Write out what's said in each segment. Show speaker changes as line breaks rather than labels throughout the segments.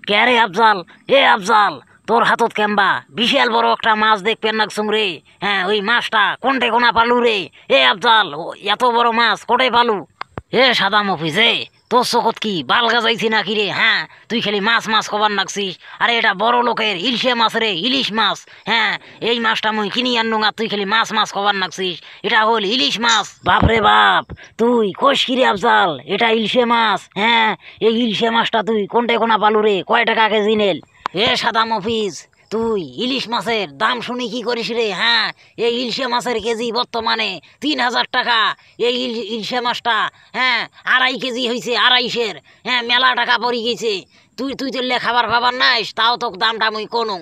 কে রে আফজাল? এ আফজাল, তোর হাতত কেমবা বিশাল বড় একটা মাছ দেখবেন নাকছুম রে। হ্যাঁ, ওই মাছটা কোনটে কোনা পালু রে? এ আফজাল, এত বড় মাছ কোটে পালু? এ সাদা মফিজে, তোর চোখত কি বাল গাজাইছি নাকি রে? হ্যাঁ, তুই খালি মাছ মাছ কবার নাকছিস। আরে এটা বড় লোকের ইলশে মাছ রে, ইলিশ মাছ। হ্যাঁ, এই মাছটা মুই কিনি আনলুম আর তুই খালি মাছ মাছ কবার নাকছিস। এটা হল ইলিশ মাছ। বাপ রে বাপ, তুই কোষ কি রে আফজাল? এটা ইলশে মাছ। হ্যাঁ, এই ইলশে মাছটা তুই কোনটে কোনা পালু রে? কয় টাকা কেজি নেল? এ সাদা মফিজ, তুই ইলিশ মাছের দাম শুনি কি করিস রে? হ্যাঁ, এই ইলশে মাছের কেজি বর্তমানে 3,000 টাকা। এই ইলশে মাছটা, হ্যাঁ, 2.5 কেজি হয়েছে, 2.5-এর। হ্যাঁ, মেলা টাকা পড়ে গেছে। তুই তুই তুললে খাবার ফাবার নাইস, তাও তো দামটা মুই কোনো।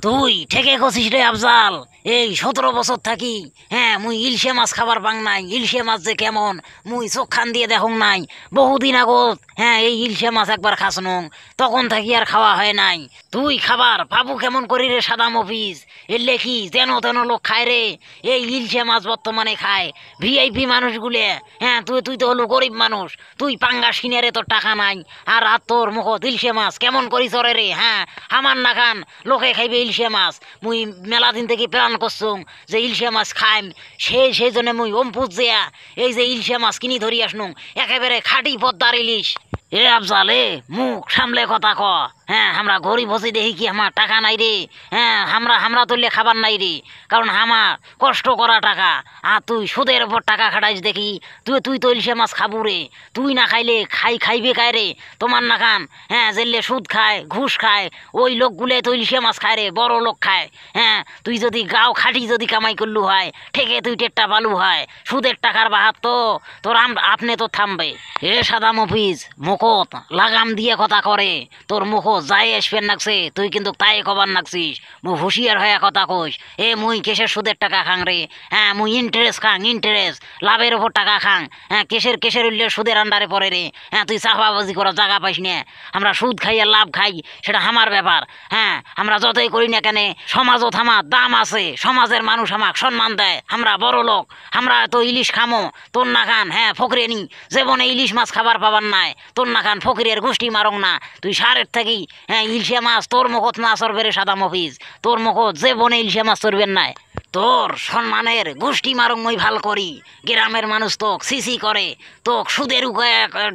তুই ঠেকে কছিস রে আফজাল। এই 17 বছর থাকি, হ্যাঁ, মুই ইলশে মাছ খাবার পাং নাই। ইলশে মাছ যে কেমন মুই চোখ খান দিয়ে দেখুন নাই। বহুদিন আগত, হ্যাঁ, এই ইলশে মাছ একবার খাসনং, তখন থাকি আর খাওয়া হয় নাই। তুই খাবার পাবু কেমন করি রে সাদা মফিজ? এলে কি যেন তেন লোক খায় রে? এই ইলশে মাছ বর্তমানে খায় ভিআইপি মানুষগুলে। হ্যাঁ, তুই তুই তো হলো গরিব মানুষ, তুই পাঙ্গাস কিনে রে, তোর টাকা নাই। আর তোর মুখত ইলশে মাছ কেমন করি চরে রে? হ্যাঁ, আমার না খান লোকে খাইবে ইলশে মাছ। মুই মেলা দিন থেকে প্ল্যান করছুম যে ইলশে মাছ খাইম। সেই জন্য মুই অম্পুজ যেয়া এই যে ইলশে মাছ কিনি ধরি আসনুম, একেবারে খাঁটি পদ্মার ইলিশ। এ আফজাল, এ মুখ সামলে কথা ক। হ্যাঁ, আমরা গরিব হচ্ছি দেখি কি আমার টাকা নাই রে? হ্যাঁ, আমরা তুললে খাবার নাই রে, কারণ আমার কষ্ট করা টাকা। আর তুই সুদের ওপর টাকা খাটাইস দেখি। তুই তো ইলশে মাছ খাবু রে? তুই না খাইলে খাইবে কায় রে? তোমার না খান, হ্যাঁ, জেলে সুদ খায়, ঘুষ খায়, ওই লোকগুলো তো ইলশে মাছ খায় রে, বড় লোক খায়। হ্যাঁ, তুই যদি গাও খাটি যদি কামাই করলু হয়, ঠেকে তুই টেট্টা পালু হয়, সুদের টাকার বাহাত তো তোর আপনি তো থামবে। এ সাদা মফিজ, মুখত লাগাম দিয়ে কথা করে, তোর মুখ যাই আসবেন নাকছে, তুই কিন্তু তাই কবার নাকছিস। মুই হুঁশিয়ার হয়ে কথা কইস। এ মুই কেসের সুদের টাকা খাং রে? হ্যাঁ, মুই ইন্টারেস্ট খাং, ইন্টারেস্ট লাভের ওপর টাকা খাং। হ্যাঁ, কেসের উল্লে সুদের আন্ডারে পড়ে রে। হ্যাঁ, তুই চাপাবাজি করার জায়গা পাইস না। আমরা সুদ খাই আর লাভ খাই, সেটা আমার ব্যাপার। হ্যাঁ, আমরা যতই করি না কেন, সমাজত আমার দাম আছে, সমাজের মানুষ আমাকে সম্মান দেয়। আমরা বড় লোক, আমরা তো ইলিশ খামো, তোর না খান। হ্যাঁ, ফকরে নি জীবনে ইলিশ মাছ খাবার পাবার নাই, তোর না খান ফকিরের গোষ্ঠী মারং না। তুই সারের থাকি, হ্যাঁ, ইলশে মাছ তোর মুখত না চরবে রে সাদা মফিজ। তোর মুখত জীবনে ইলশে মাছ চরবেন নাই। তোর সম্মানের গোষ্ঠী মারং মই ভাল করি। গ্রামের মানুষ তোক সিসি করে, তোক সুদেরু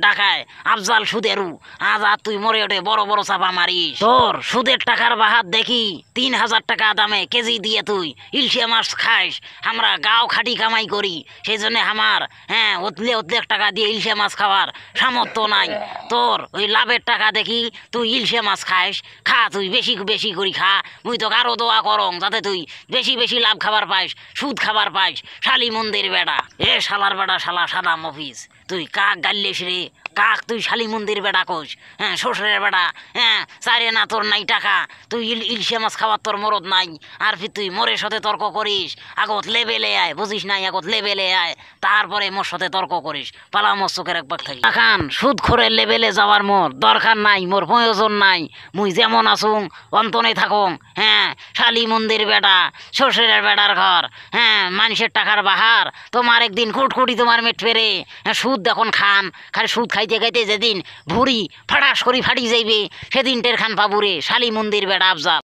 ডাকায়, আফজাল সুদেরু। আজ আর তুই মরে ওঠে বড় বড় চাপা মারিস। তোর সুদের টাকার বাহাত দেখি 3,000 টাকা দামে কেজি দিয়ে তুই ইলশে মাছ খাইস। আমরা গাও খাটি কামাই করি, সেই জন্য আমার, হ্যাঁ, অতলে টাকা দিয়ে ইলশে মাছ খাওয়ার সামর্থ্য নাই। তোর ওই লাভের টাকা দেখি তুই ইলশে মাছ খাইস। খা, তুই বেশি বেশি করি খা। মুই তো আরো দোয়া করং যাতে তুই বেশি বেশি লাভ খাবার পাইস, সুদ খাবার পাইস। শালি মন্দির বেড়া, এ শালার বেড়া, শালা সাদা মফিজ, তুই কাক গাল্লিস রে? কাক তুই শালি মন্দির বেড়া কোস? হ্যাঁ, শ্বশুরের বেড়া। হ্যাঁ, চারে না তোর নাই টাকা, তুই ইলশে মাছ খাওয়ার তোর মরদ নাই। আর ফির তুই মোরের সাথে তর্ক করিস। আগত লেবেলে আয়, বুঝিস নাই? আগত লেবেলে আয়, তারপরে মোর সাথে তর্ক করিস। পালা মোর চোখের একবার থাকি। এখন সুদ খোরের লেবেলে যাওয়ার মোর দরকার নাই, মোর প্রয়োজন নাই। মুই যেমন আসুং অন্তনে থাকুং। হ্যাঁ, শালি মন্দির বেড়া, শ্বশুরের বেড়ার ঘর। হ্যাঁ, মানুষের টাকার বাহার, তোমার একদিন কুটকুটি তোমার মেট ফেরে। হ্যাঁ, সুদ দেখুন খান, খালি সুদ খাইতে খাইতে যেদিন ভুড়ি ফাটাস করি ফাটি যাইবে, সেদিন টের খান পাবুরে শালি মন্দির বেড়া আফজাল।